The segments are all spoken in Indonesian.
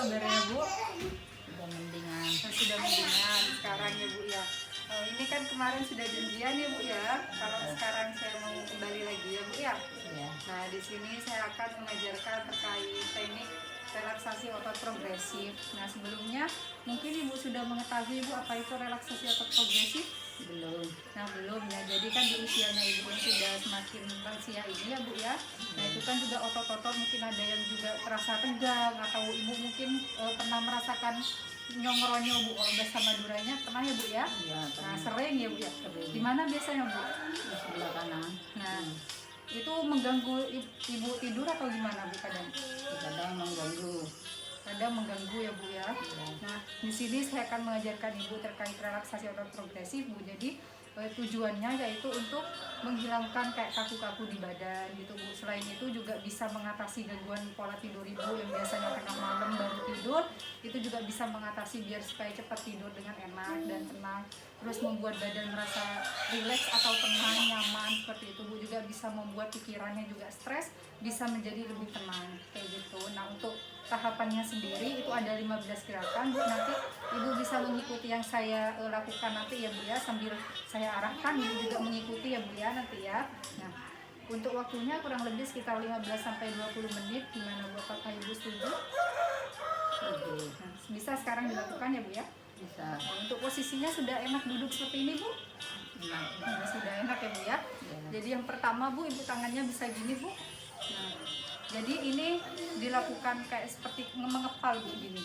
kabarnya Bu? Udah mendingan. Sudah mendingan sekarang ya Bu ya. Ini kan kemarin sudah janjian ya Bu ya. Kalau sekarang saya mau kembali lagi ya Bu ya. Ya. Nah di sini saya akan mengajarkan terkait teknik relaksasi otot progresif. Nah sebelumnya mungkin Ibu sudah mengetahui Bu apa itu relaksasi otot progresif? Belum. Nah belum ya, jadi kan di usianya Ibu yang sudah semakin lansia ini ya Bu ya. Nah itu kan juga otot-otot mungkin ada yang juga terasa tegang, atau Ibu mungkin pernah merasakan nyongronyo Bu, kalau bahasa Maduranya pernah ya Bu ya? Ya, Nah sering ya Bu ya? Sering. Di mana biasanya Bu? Di sebelah kanan. Nah itu mengganggu Ibu tidur atau gimana Bu kadang? Kadang mengganggu. Kadang mengganggu ya Bu ya. Nah di sini saya akan mengajarkan Ibu terkait relaksasi otot progresif Bu. Jadi tujuannya yaitu untuk menghilangkan kayak kaku-kaku di badan gitu Bu. Selain itu juga bisa mengatasi gangguan pola tidur Ibu yang biasanya tengah malam baru tidur. Itu juga bisa mengatasi biar supaya cepat tidur dengan enak dan tenang. Terus membuat badan merasa rileks atau tenang, nyaman seperti itu Bu. Juga bisa membuat pikirannya juga stres, bisa menjadi lebih tenang kayak gitu. Nah untuk tahapannya sendiri itu ada 15 gerakan Bu. Nanti Ibu bisa mengikuti yang saya lakukan nanti ya Bu ya, sambil saya arahkan Ibu juga mengikuti ya Bu ya nanti ya. Nah untuk waktunya kurang lebih sekitar 15-20 menit. Gimana Bu, apakah Ibu setuju? Nah, bisa sekarang dilakukan ya Bu ya. Bisa. Nah, untuk posisinya sudah enak duduk seperti ini Bu? Enak. Nah, sudah enak ya Bu ya. Ya. Jadi yang pertama Bu, Ibu tangannya bisa gini Bu. Nah, jadi ini dilakukan kayak seperti mengepal Bu gini.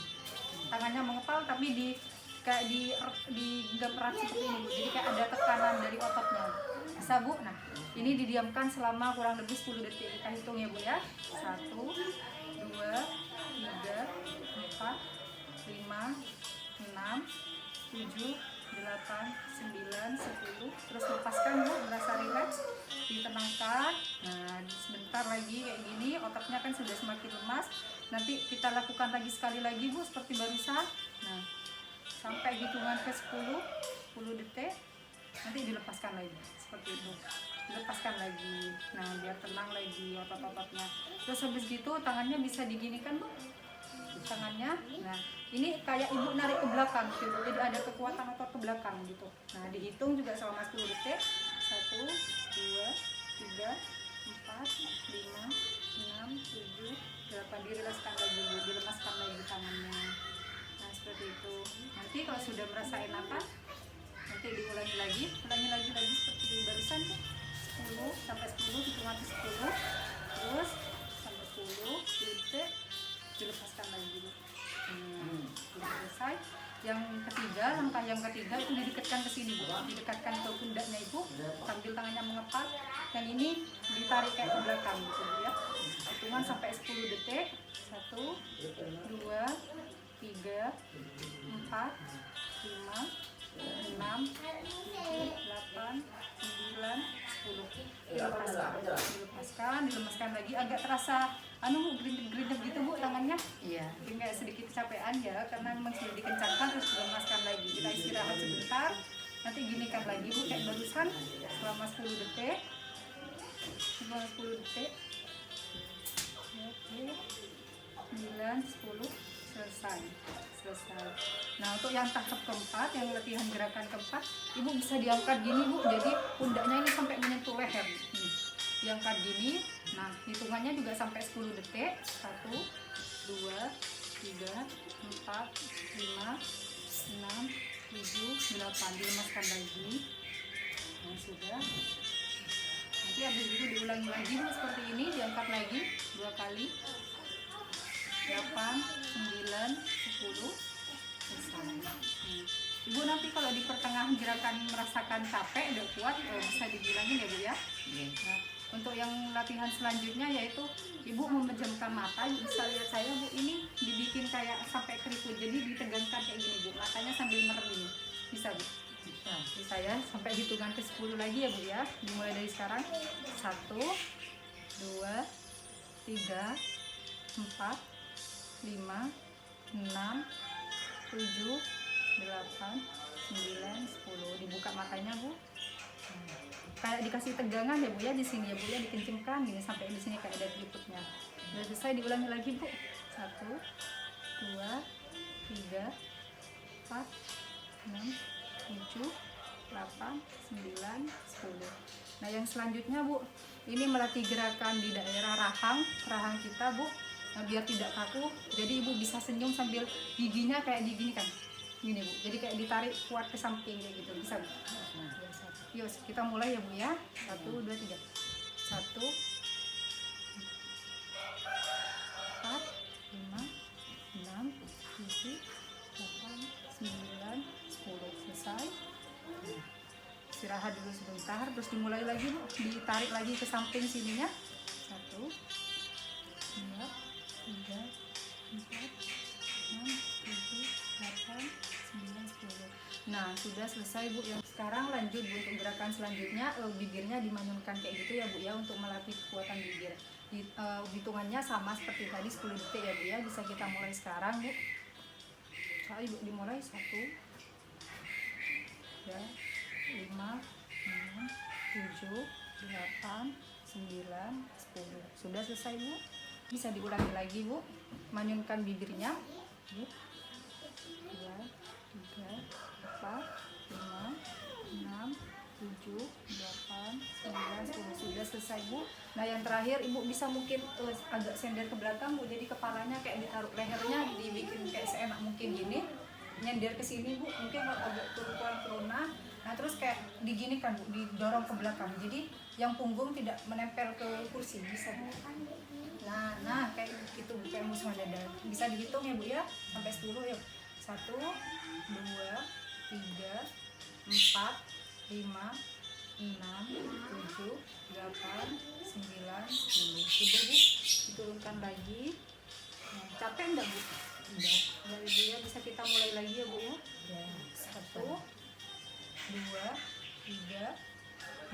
Tangannya mengepal tapi kayak digenggam erat seperti ini Bu. Jadi kayak ada tekanan dari ototnya. Bisa Bu? Nah, ini didiamkan selama kurang lebih 10 detik. Kita hitung ya Bu ya. 1, 2, 3, 4, 5, 6, 7, 8, 9, 10. Terus lepaskan Bu, berasa rileks, ditenangkan. Nah sebentar lagi kayak gini, otaknya kan sudah semakin lemas. Nanti kita lakukan lagi sekali lagi Bu, seperti barusan. Nah sampai hitungan ke 10 detik. Nanti dilepaskan lagi seperti itu, dilepaskan lagi. Nah biar tenang lagi otot-ototnya. Terus habis gitu tangannya bisa diginikan Bu, tangannya. Nah ini kayak Ibu narik ke belakang gitu, jadi ada kekuatan otot ke belakang gitu. Nah dihitung juga selama 10 detik. 1, 2, 3, 4, 5, 6, 7, 8. Dirilemaskan lagi Bu, dilemaskan lagi tangannya. Nah seperti itu. Nanti kalau sudah merasa enakan, nanti diulangi lagi seperti barusan Bu. 10 sampai 10, hitungan ke 10. Terus sampai 10 detik, dilepaskan lagi Bu. Sudah selesai. Yang ketiga, langkah yang ketiga itu didekatkan ke sini Bu, didekatkan ke pundaknya Ibu sambil tangannya mengepal, dan ini ditarik kayak ke belakang gitu ya. Hitungan sampai 10 detik. 1, 2, 3, 4, 5, 6, 7, 8, 9, 10. Dilemaskan lagi. Agak terasa gerindet-gerindet gitu Bu tangannya. Iya. Kayak sedikit kecapean ya, karena memang sudah dikencangkan. Terus dilemaskan lagi. Kita istirahat sebentar. Nanti ginikan lagi Bu kayak barusan selama 10 detik. Selama 10 detik. Oke. 9, 10, selesai. Nah untuk yang tahap keempat, yang latihan gerakan keempat, Ibu bisa diangkat gini Bu, jadi pundaknya ini sampai menyentuh leher. Diangkat gini. Nah hitungannya juga sampai 10 detik. 1, 2, 3, 4, 5, 6, 7, 8. Dilemaskan lagi. Nah sudah. Nanti habis itu diulangi lagi Bu, seperti ini. Diangkat lagi 2 kali. 8, 9, 10, selesai. Ibu nanti kalau di pertengahan gerakan merasakan capek, udah kuat, bisa dibilangin ya Bu ya. Nah, untuk yang latihan selanjutnya yaitu Ibu memejamkan mata. Bisa lihat saya Bu, ini dibikin kayak sampai keriput, jadi ditegangkan kayak gini Bu, matanya sambil merem ini. Bisa Bu? Bisa ya, sampai hitungan ke 10 lagi ya Bu ya. Dimulai dari sekarang. 1, 2, 3, 4, 5, 6, 7, 8, 9, 10. Dibuka matanya Bu. Kayak dikasih tegangan ya Bu ya di sini ya Bu ya, dikencengkan gini sampai di sini kayak ada keriputnya. Sudah selesai, diulangi lagi Bu. 1, 2, 3, 4, 6, 7, 8, 9, 10. Nah yang selanjutnya Bu, ini melatih gerakan di daerah rahang kita Bu. Nah, biar tidak kaku, jadi Ibu bisa senyum sambil giginya kayak gini kan, gini Bu. Jadi kayak ditarik kuat ke samping kayak gitu, bisa Bu? Biasa. Yuk kita mulai ya Bu ya. 1, 2, 3. 1, 4, 5, 6, 7, 8, 9, 10. Selesai. Istirahat dulu sebentar, terus dimulai lagi Bu. Ditarik lagi ke samping sininya. 1, 2, 3, 4, 6, 7, 8, 9, 10. Nah sudah selesai Bu. Yang sekarang lanjut Bu untuk gerakan selanjutnya, bibirnya dimanyunkan kayak gitu ya Bu ya, untuk melatih kekuatan bibir. Hitungannya sama seperti tadi 10 detik ya Bu ya. Bisa kita mulai sekarang Bu. Ayo Bu, dimulai 1, 2, 5, 6, 7, 8, 9, 10. Sudah selesai Bu. Bisa diulangi lagi Bu. Manyunkan bibirnya. 1, 2, 3, 4, 5, 6, 7, 8, 9, 10. Sudah selesai Bu. Nah yang terakhir Ibu bisa mungkin agak sender ke belakang Bu. Jadi kepalanya kayak ditaruh, lehernya dibikin kayak seenak mungkin gini. Nyender ke sini Bu, mungkin kalau agak turunan corona. Nah terus kayak diginikan Bu, didorong ke belakang. Jadi yang punggung tidak menempel ke kursi, bisa Bu. Nah kayak gitu Bu, kayak musuh dada. Bisa dihitung ya Bu ya, sampai 10 yuk. 1, 2, 3, 4, 5, 6, 7, 8, 9, 10. Sudah Bu, diturunkan lagi. Nah, capek enggak Bu? Enggak. Dari Bu ya, bisa kita mulai lagi ya Bu ya. 1, 2, 3,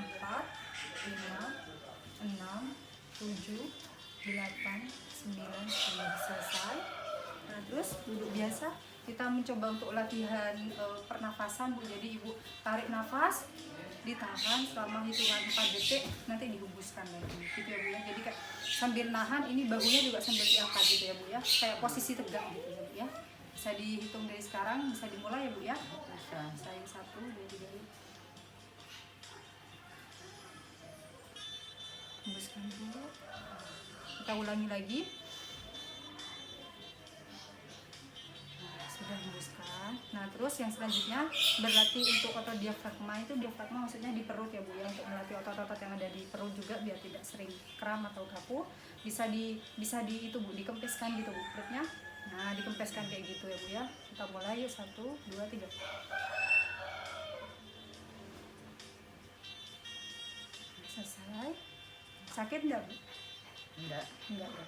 4, 5, 6, 7, 8, 9, 10. Selesai. Nah terus duduk biasa. Kita mencoba untuk latihan pernafasan Bu. Jadi Ibu tarik nafas, ditahan selama hitungan 4 detik, nanti dihembuskan lagi gitu ya Bu ya. Jadi kayak sambil nahan, ini bahunya juga sambil diangkat gitu ya Bu ya, kayak posisi tegak gitu ya Bu ya. Bisa dihitung dari sekarang, bisa dimulai ya Bu ya. Saya 1, 2, 3. Hembuskan dulu. Kita ulangi lagi. Sudah hembuskan. Nah terus yang selanjutnya berlatih untuk otot diafragma. Itu diafragma maksudnya di perut ya Bu ya, untuk melatih otot-otot yang ada di perut juga biar tidak sering kram atau kaku. Bisa di itu Bu, dikempeskan gitu Bu perutnya. Nah dikempeskan kayak gitu ya Bu ya. Kita mulai yuk. 1, 2, 3. Selesai. Sakit enggak Bu? Enggak. Enggak ya.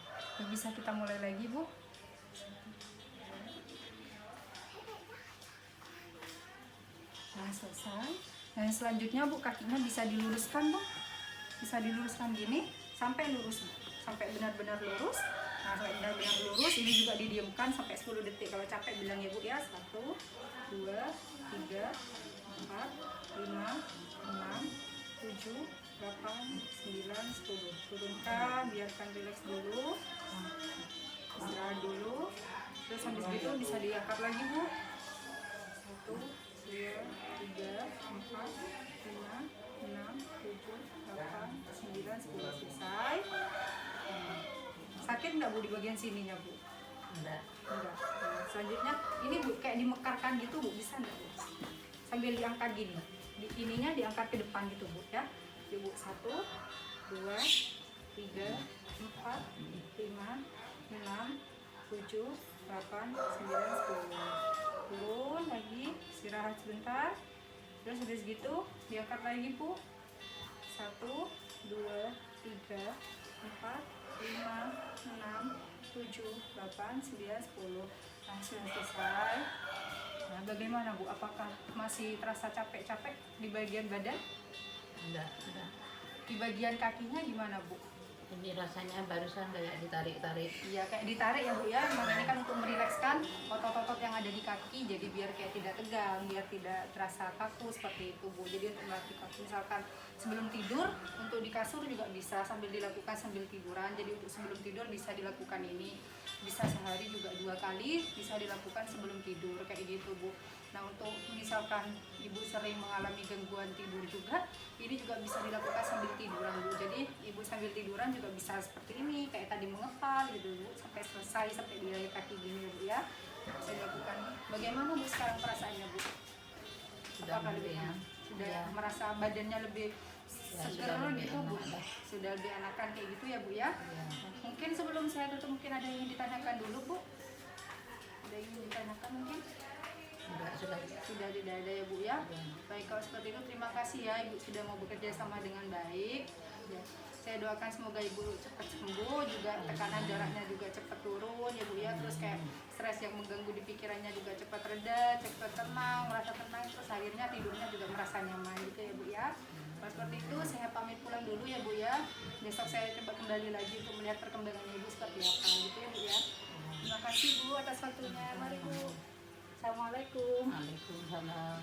Bisa kita mulai lagi Bu. Nah selesai. Nah yang selanjutnya Bu, kakinya bisa diluruskan Bu. Bisa diluruskan gini sampai lurus Bu. Sampai benar-benar lurus. Nah sampai benar-benar lurus. Ini juga didiamkan sampai 10 detik. Kalau capek bilang ya Bu ya. 1, 2, 3, 4, 5, 6, 7, 8, 9, 10. Turunkan, biarkan relax dulu. Istirahat dulu. Terus habis itu bisa diangkat lagi Bu. 1, 2, 3, 4, 5, 6, 7, 8, 9, 10. Selesai. Sakit enggak Bu di bagian sininya Bu? Enggak. Enggak. Nah, selanjutnya ini Bu kayak dimekarkan gitu Bu, bisa enggak Bu? Sambil diangkat gini. Ininya diangkat ke depan gitu Bu ya. Yuk Bu, 1, 2, 3, 4, 5, 6, 7, 8, 9, 10. Turun lagi, istirahat sebentar. Terus habis gitu diangkat lagi Bu. 1, 2, 3, 4, 5, 6, 7, 8, 9, 10. Nah sudah selesai. Nah bagaimana Bu? Apakah masih terasa capek-capek di bagian badan? Enggak. Di bagian kakinya gimana Bu? Ini rasanya barusan kayak ditarik-tarik. Iya kayak ditarik ya Bu ya. Memang ini kan untuk merilekskan otot-otot yang ada di kaki. Jadi biar kayak tidak tegang, biar tidak terasa kaku seperti itu Bu. Jadi untuk melatih kaki, misalkan sebelum tidur, untuk di kasur juga bisa sambil dilakukan sambil tiduran. Jadi untuk sebelum tidur bisa dilakukan ini. bisa sehari juga 2 kali, bisa dilakukan sebelum tidur kayak gitu Bu. Nah untuk misalkan ibu sering mengalami gangguan tidur juga, ini juga bisa dilakukan sambil tiduran Bu. Jadi ibu sambil tiduran juga bisa seperti ini, kayak tadi mengepal gitu Bu, sampai selesai, sampai di kaki gini Bu ya. Bisa dilakukan. Bagaimana Bu sekarang perasaannya Bu? Sudah Apakah lebih lebih enak? Sudah ya. merasa badannya lebih Ya, seger sudah lebih gitu Bu? enak dah. Sudah lebih enakan kayak gitu ya Bu ya? Ya. Mungkin sebelum saya tutup mungkin ada yang ditanyakan dulu Bu? Ada yang ditanyakan mungkin? Enggak, Sudah tidak ada ya Bu ya? Ya. Baik, kalau seperti itu terima kasih ya Ibu sudah mau bekerja sama dengan baik ya. Saya doakan semoga Ibu cepat sembuh, juga tekanan darahnya juga cepat turun ya Bu ya. Terus kayak stres yang mengganggu di pikirannya juga cepat reda, cepat tenang, merasa tenang, terus akhirnya tidurnya juga merasa nyaman gitu ya Bu ya. Kalau seperti itu saya pamit pulang dulu ya Bu ya. Besok saya coba kembali lagi untuk melihat perkembangannya Ibu seperti apa gitu ya Bu ya. Terima kasih Bu atas waktunya. Mari Bu. Assalamualaikum. Waalaikumsalam.